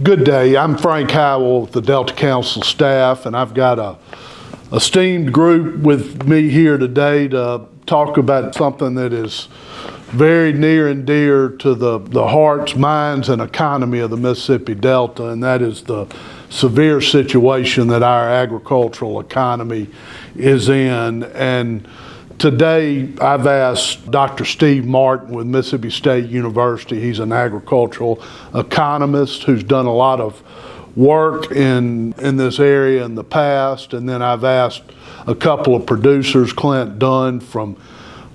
Good day. I'm Frank Howell with the Delta Council staff, and I've got a esteemed group with me here today to talk about something that is very near and dear to the hearts, minds, and economy of the Mississippi Delta, and that is the severe situation that our agricultural economy is in. And today, I've asked Dr. Steve Martin with Mississippi State University. He's an agricultural economist who's done a lot of work in this area in the past. And then I've asked a couple of producers, Clint Dunn from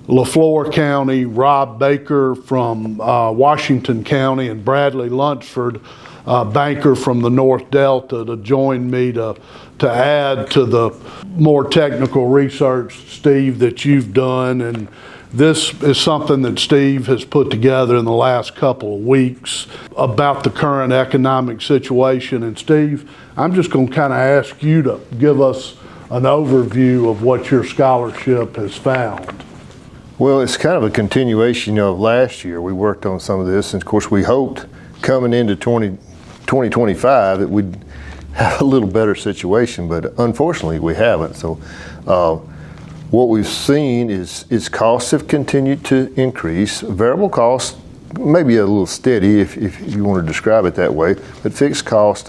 LaFleur County, Rob Baker from Washington County, and Bradley Lunsford, banker from the North Delta, to join me to add to the more technical research, Steve, that you've done. And this is something that Steve has put together in the last couple of weeks about the current economic situation. And Steve, I'm just going to kind of ask you to give us an overview of what your scholarship has found. Well, it's kind of a continuation of last year. We worked on some of this, and of course we hoped coming into 2025 that we'd have a little better situation, but unfortunately we haven't. So what we've seen is costs have continued to increase. Variable costs maybe a little steady if you want to describe it that way, but fixed costs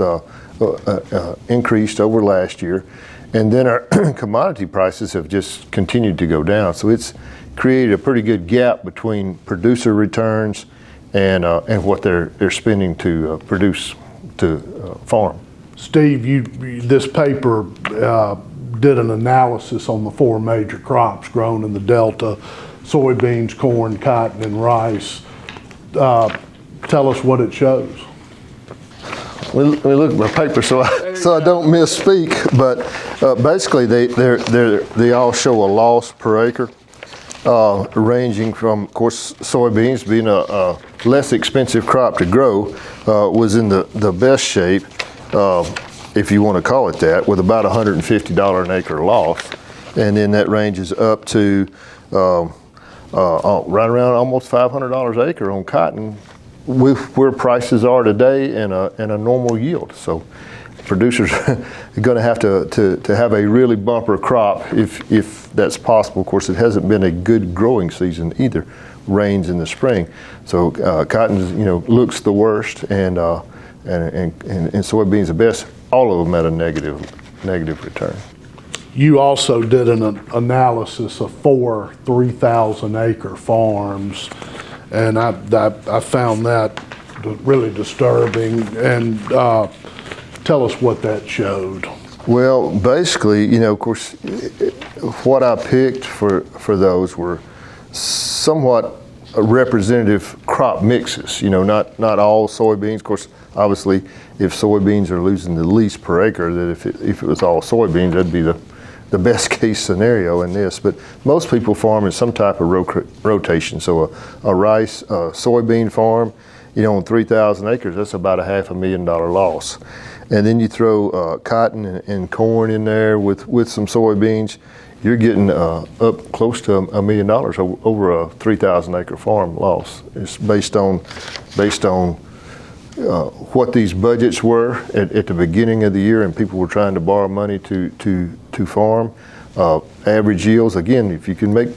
increased over last year. And then our commodity prices have just continued to go down. So it's created a pretty good gap between producer returns and what they're spending to produce, to farm. Steve, this paper did an analysis on the four major crops grown in the Delta: soybeans, corn, cotton, and rice. Tell us what it shows. Let me look at my paper so I don't misspeak. But basically, they all show a loss per acre, ranging from, of course, soybeans being a less expensive crop to grow, was in the best shape, if you want to call it that, with about $150 an acre loss, and then that ranges up to right around almost $500 an acre on cotton, with where prices are today and a normal yield. So producers are going to have to have a really bumper crop if that's possible. Of course, it hasn't been a good growing season either. Rains in the spring, so cotton looks the worst, and soybeans the best. All of them at a negative return. You also did an analysis of 4 3,000 acre farms, and I found that really disturbing. And tell us what that showed. Well, basically, of course, what I picked for those were somewhat representative crop mixes. Not all soybeans. Of course, obviously, if soybeans are losing the least per acre, that if it was all soybeans, that'd be the best case scenario in this. But most people farm in some type of rotation. So a rice, soybean farm, on 3,000 acres, that's about a $500,000 loss. And then you throw cotton and corn in there with some soybeans, you're getting up close to $1 million over a 3,000 acre farm loss. It's based on what these budgets were at the beginning of the year, and people were trying to borrow money to farm. Average yields, again, if you can make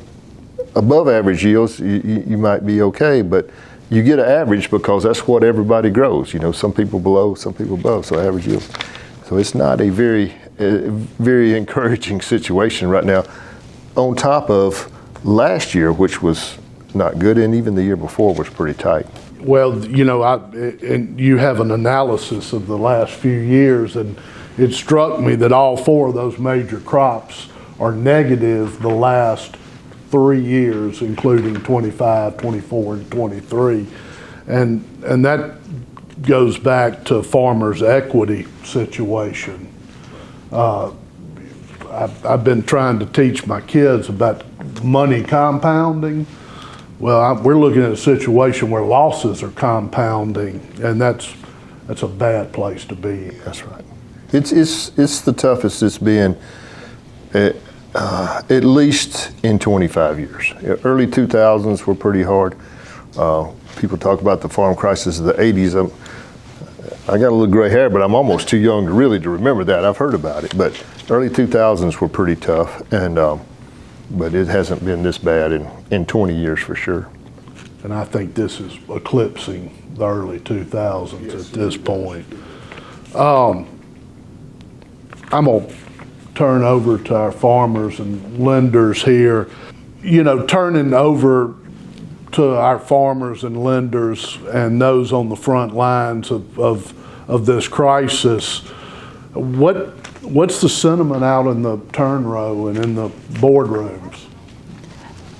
above average yields, you might be okay, but you get an average because that's what everybody grows. Some people below, some people above, so average yields. So it's not a very encouraging situation right now, on top of last year, which was not good, and even the year before was pretty tight. Well, and you have an analysis of the last few years, and it struck me that all 4 of those major crops are negative the last 3 years, including 25, 24, and 23. And that goes back to farmers' equity situation. I've been trying to teach my kids about money compounding. Well, we're looking at a situation where losses are compounding, and that's a bad place to be. That's right. It's the toughest it's been at least in 25 years. Early 2000s were pretty hard. People talk about the farm crisis of the 80s. I got a little gray hair, but I'm almost too young to remember that. I've heard about it, but early 2000s were pretty tough, and but it hasn't been this bad in 20 years for sure. And I think this is eclipsing the early 2000s at this point. I'm going to turn over to our farmers and lenders here. You know, turning over to our farmers and lenders and those on the front lines of this crisis, what's the sentiment out in the turn row and in the boardrooms?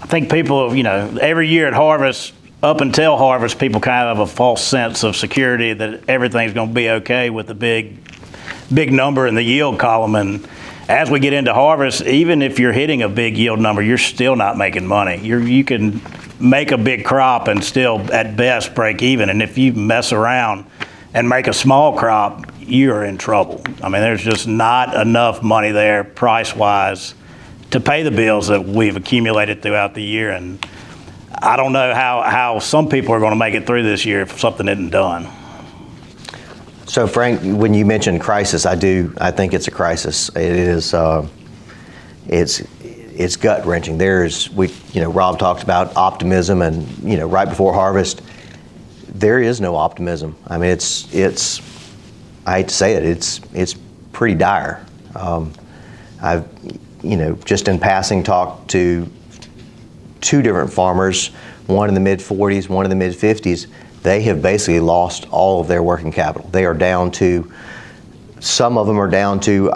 I think people, you know, every year at harvest, up until harvest, people kind of have a false sense of security that everything's going to be okay with the big number in the yield column. And as we get into harvest, even if you're hitting a big yield number, you're still not making money. You can make a big crop and still, at best, break even. And if you mess around and make a small crop, you're in trouble. I mean, there's just not enough money there, price-wise, to pay the bills that we've accumulated throughout the year. And I don't know how some people are going to make it through this year if something isn't done. So Frank, when you mentioned crisis, I think it's a crisis. It is, it's gut wrenching. Rob talked about optimism, and right before harvest, there is no optimism. I mean, it's I hate to say it, it's pretty dire. I've just in passing talked to two different farmers, one in the mid 40s, one in the mid 50s. They have basically lost all of their working capital. They are down to, some of them are down to,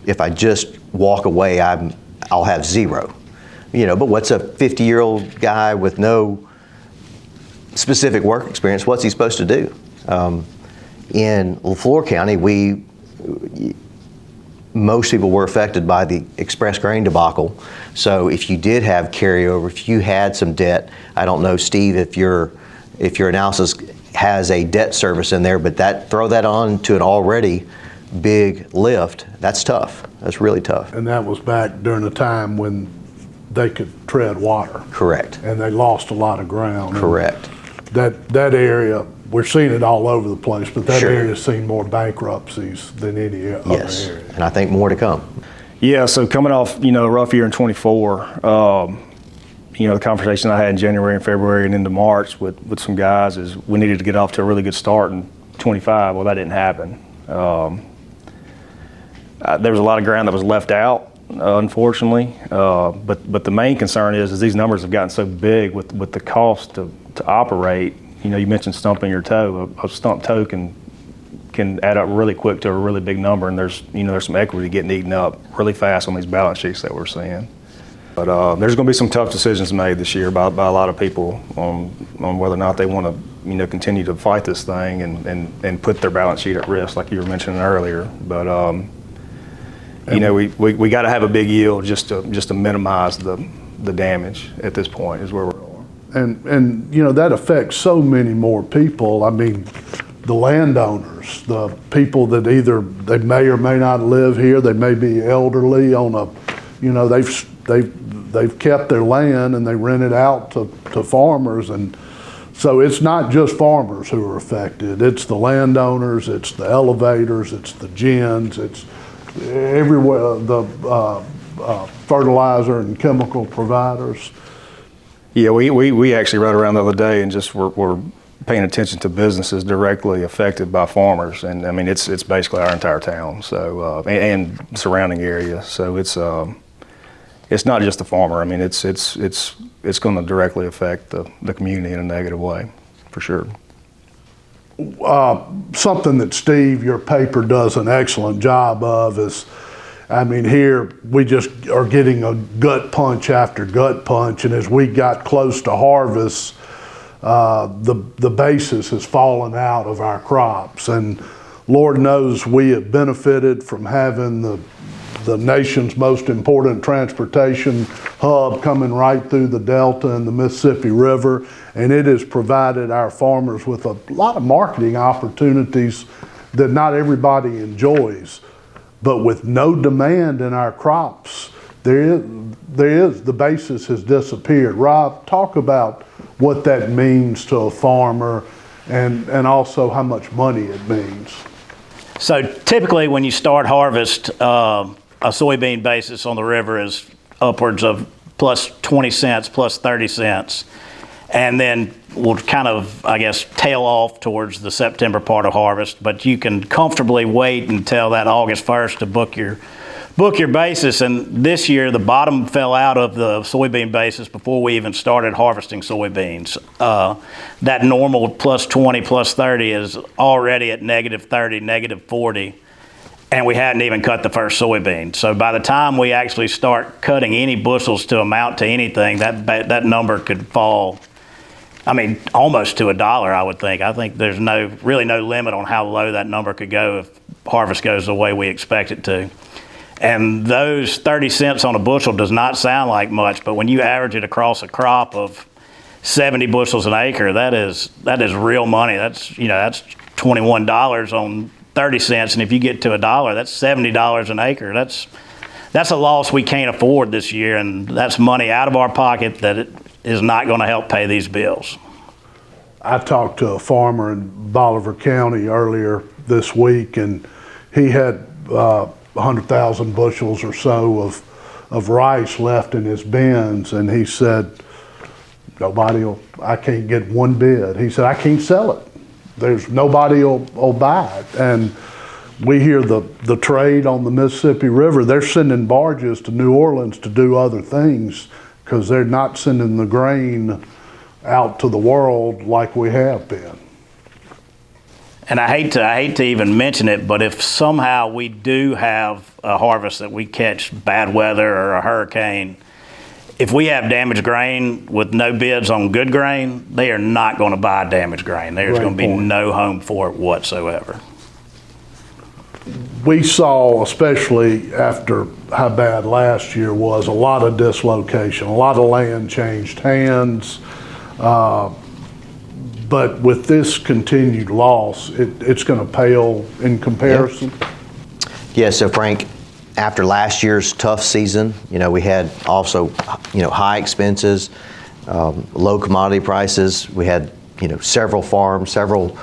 if I just walk away, I'll have zero. But what's a 50-year-old guy with no specific work experience, what's he supposed to do? In Leflore County, most people were affected by the express grain debacle. So if you did have carryover, if you had some debt, I don't know, Steve, if your analysis has a debt service in there, but throw that on to an already big lift, that's tough. That's really tough. And that was back during a time when they could tread water. Correct. And they lost a lot of ground. Correct. And that area, we're seeing it all over the place, but that Sure. area's seen more bankruptcies than any other Yes, area. and I think more to come. Yeah, so coming off, a rough year in 24, the conversation I had in January and February and into March with some guys is we needed to get off to a really good start in 25. Well, that didn't happen. There was a lot of ground that was left out, unfortunately. But the main concern is these numbers have gotten so big with the cost to operate. You mentioned stumping your toe. A stumped toe can add up really quick to a really big number, and there's some equity getting eaten up really fast on these balance sheets that we're seeing. But there's going to be some tough decisions made this year by a lot of people on whether or not they want to continue to fight this thing and put their balance sheet at risk, like you were mentioning earlier. But we got to have a big yield just to minimize the damage at this point is where we're going. And that affects so many more people. I mean, the landowners, the people that either they may or may not live here, they may be elderly they've kept their land and they rent it out to farmers, and so it's not just farmers who are affected. It's the landowners, it's the elevators, it's the gins, it's everywhere, the fertilizer and chemical providers. Yeah, we actually rode around the other day and just were paying attention to businesses directly affected by farmers, and I mean it's basically our entire town, so and surrounding area. So it's not just the farmer. I mean it's going to directly affect the community in a negative way, for sure. Something that Steve, your paper, does an excellent job of is, I mean, here we just are getting a gut punch after gut punch, and as we got close to harvest, the basis has fallen out of our crops, and Lord knows we have benefited from having the nation's most important transportation hub coming right through the Delta and the Mississippi River, and it has provided our farmers with a lot of marketing opportunities that not everybody enjoys. But with no demand in our crops, the basis has disappeared. Rob, talk about what that means to a farmer and also how much money it means. So typically, when you start harvest, a soybean basis on the river is upwards of plus 20 cents, plus 30 cents, and then we'll kind of, I guess, tail off towards the September part of harvest. But you can comfortably wait until that August 1st to book your basis. And this year, the bottom fell out of the soybean basis before we even started harvesting soybeans. That normal plus 20, plus 30 is already at negative 30, negative 40, and we hadn't even cut the first soybean. So by the time we actually start cutting any bushels to amount to anything, that number could fall, I mean, almost to $1, I would think. I think there's really no limit on how low that number could go if harvest goes the way we expect it to. And those 30 cents on a bushel does not sound like much, but when you average it across a crop of 70 bushels an acre, that is real money. That's $21 on 30 cents, and if you get to $1, that's $70 an acre. That's a loss we can't afford this year, and that's money out of our pocket that it is not going to help pay these bills. I talked to a farmer in Bolivar County earlier this week, and he had 100,000 bushels or so of rice left in his bins, and he said, I can't get one bid. He said, I can't sell it. There's nobody will buy it. And we hear the trade on the Mississippi River, they're sending barges to New Orleans to do other things because they're not sending the grain out to the world like we have been. And I hate to even mention it, but if somehow we do have a harvest that we catch bad weather or a hurricane, if we have damaged grain with no bids on good grain, they are not going to buy damaged grain. There's going to be no home for it whatsoever. We saw, especially after how bad last year was, a lot of dislocation, a lot of land changed hands. But with this continued loss, it's going to pale in comparison. Yeah, so Frank, after last year's tough season, we had also, high expenses, low commodity prices. We had, several farms, several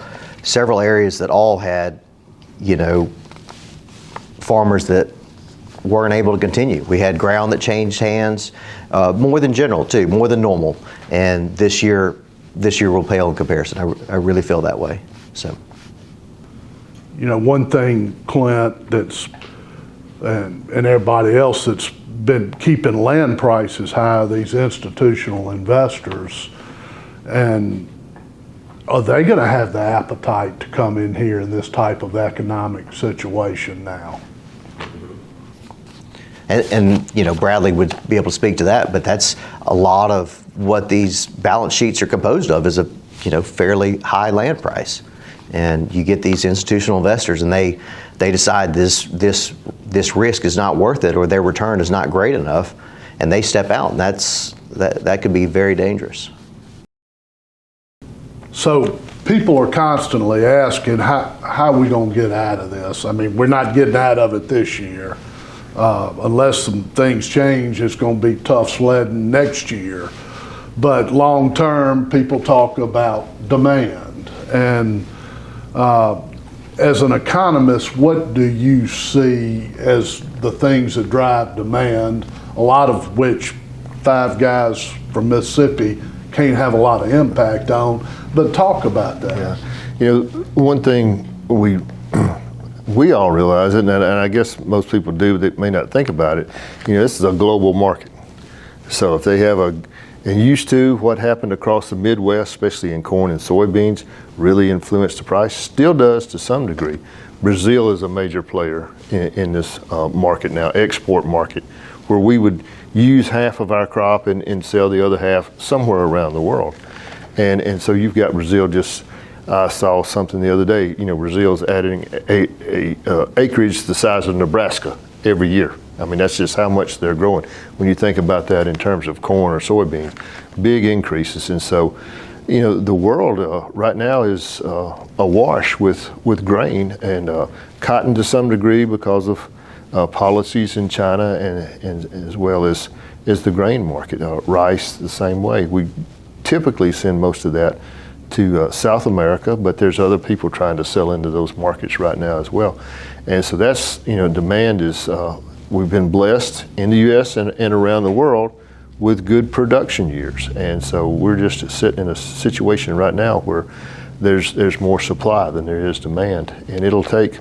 areas that all had, farmers that weren't able to continue. We had ground that changed hands, more than general too, more than normal. And this year will pale in comparison. I really feel that way. So, one thing, Clint, and everybody else that's been keeping land prices high, these institutional investors, and are they going to have the appetite to come in here in this type of economic situation now? And Bradley would be able to speak to that, but that's a lot of what these balance sheets are composed of is a fairly high land price, and you get these institutional investors, and they decide this risk is not worth it, or their return is not great enough, and they step out, and that could be very dangerous. So people are constantly asking, how are we going to get out of this? I mean, we're not getting out of it this year. Unless some things change, it's going to be tough sledding next year. But long term, people talk about demand. And as an economist, what do you see as the things that drive demand, a lot of which five guys from Mississippi can't have a lot of impact on? But talk about that. Yeah. One thing we all realize it, and I guess most people do, that may not think about it. This is a global market. So if they have and used to, what happened across the Midwest, especially in corn and soybeans, really influenced the price, still does to some degree. Brazil is a major player in this market now, export market, where we would use half of our crop and sell the other half somewhere around the world. And so you've got Brazil just, I saw something the other day, Brazil's adding a acreage the size of Nebraska every year. I mean, that's just how much they're growing. When you think about that in terms of corn or soybeans, big increases. And so, the world right now is awash with grain and cotton to some degree because of policies in China and as well as the grain market. Rice the same way. We typically send most of that to South America, but there's other people trying to sell into those markets right now as well. And so that's, demand is, we've been blessed in the U.S. and around the world with good production years. And so we're just sitting in a situation right now where there's more supply than there is demand. And it'll take,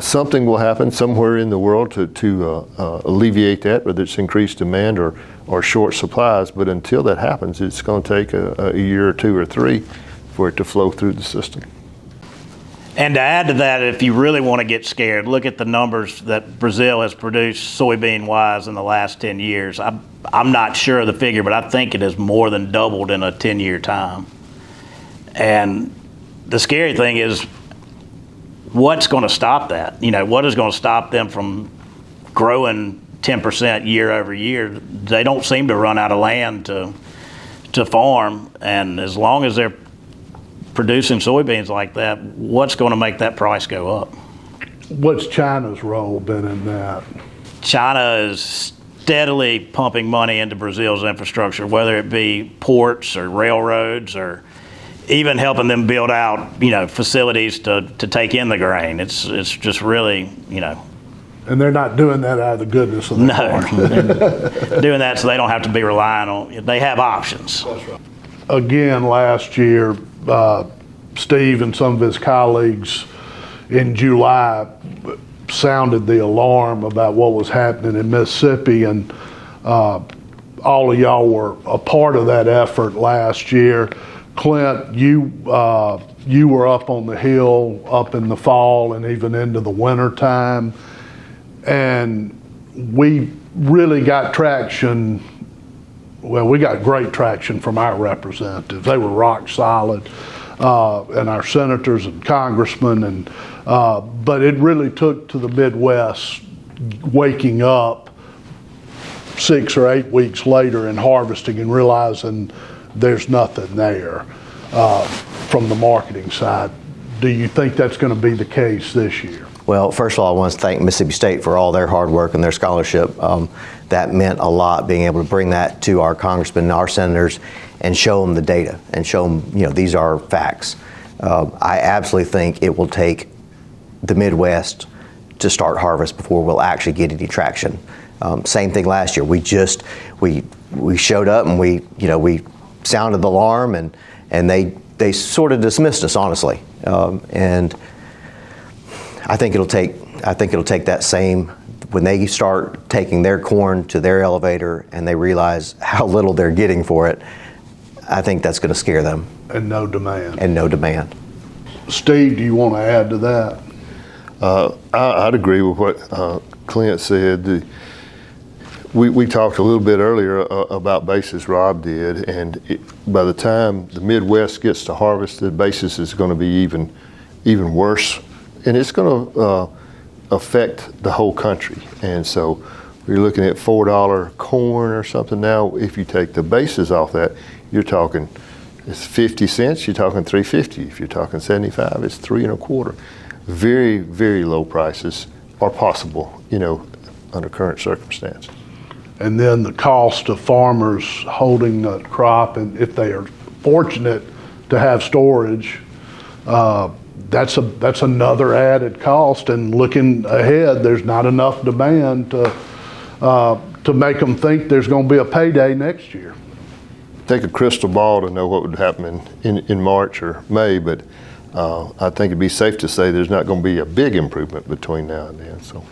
something will happen somewhere in the world to alleviate that, whether it's increased demand or short supplies. But until that happens, it's going to take a year or two or three for it to flow through the system. And to add to that, if you really want to get scared, look at the numbers that Brazil has produced soybean-wise in the last 10 years. I'm not sure of the figure, but I think it has more than doubled in a 10-year time. And the scary thing is, what's going to stop that? What is going to stop them from growing 10% year over year? They don't seem to run out of land to farm, and as long as they're producing soybeans like that, what's going to make that price go up? What's China's role been in that? China is steadily pumping money into Brazil's infrastructure, whether it be ports or railroads or even helping them build out, facilities to take in the grain. It's just really, And they're not doing that out of the goodness of their heart. they're doing that so they don't have to be relying on. They have options. Again, last year, Steve and some of his colleagues in July sounded the alarm about what was happening in Mississippi, and all of y'all were a part of that effort last year. Clint, you were up on the Hill up in the fall and even into the winter time, and we really got traction. Well, we got great traction from our representatives. They were rock solid, and our senators and congressmen, but it really took to the Midwest waking up 6 or 8 weeks later and harvesting and realizing there's nothing there from the marketing side. Do you think that's going to be the case this year? Well, first of all, I want to thank Mississippi State for all their hard work and their scholarship. That meant a lot, being able to bring that to our congressmen and our senators and show them the data and show them, these are facts. I absolutely think it will take the Midwest to start harvest before we'll actually get any traction. Same thing last year. We showed up and we sounded the alarm and they sort of dismissed us, honestly. And I think it'll take that same, when they start taking their corn to their elevator and they realize how little they're getting for it, I think that's going to scare them. And no demand. And no demand. Steve, do you want to add to that? I'd agree with what Clint said. We talked a little bit earlier about basis, Rob did, and by the time the Midwest gets to harvest, the basis is going to be even worse, and it's going to affect the whole country. And so we're looking at $4 corn or something now. If you take the basis off that, you're talking, it's 50 cents, you're talking $3.50. If you're talking 75, it's $3.25. Very, very low prices are possible, under current circumstances. And then the cost of farmers holding the crop, and if they are fortunate to have storage, that's another added cost. And looking ahead, there's not enough demand to make them think there's going to be a payday next year. Take a crystal ball to know what would happen in March or May, but I think it'd be safe to say there's not going to be a big improvement between now and then. So,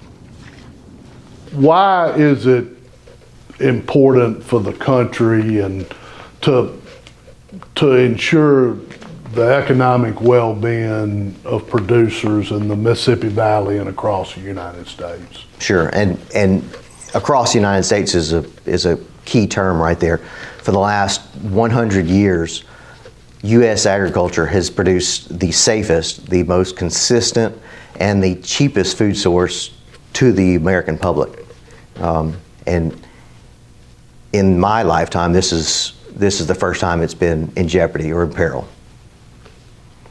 why is it important for the country and to ensure the economic well-being of producers in the Mississippi Valley and across the United States? Sure, and across the United States is a key term right there. For the last 100 years, U.S. agriculture has produced the safest, the most consistent, and the cheapest food source to the American public. And in my lifetime, this is the first time it's been in jeopardy or in peril.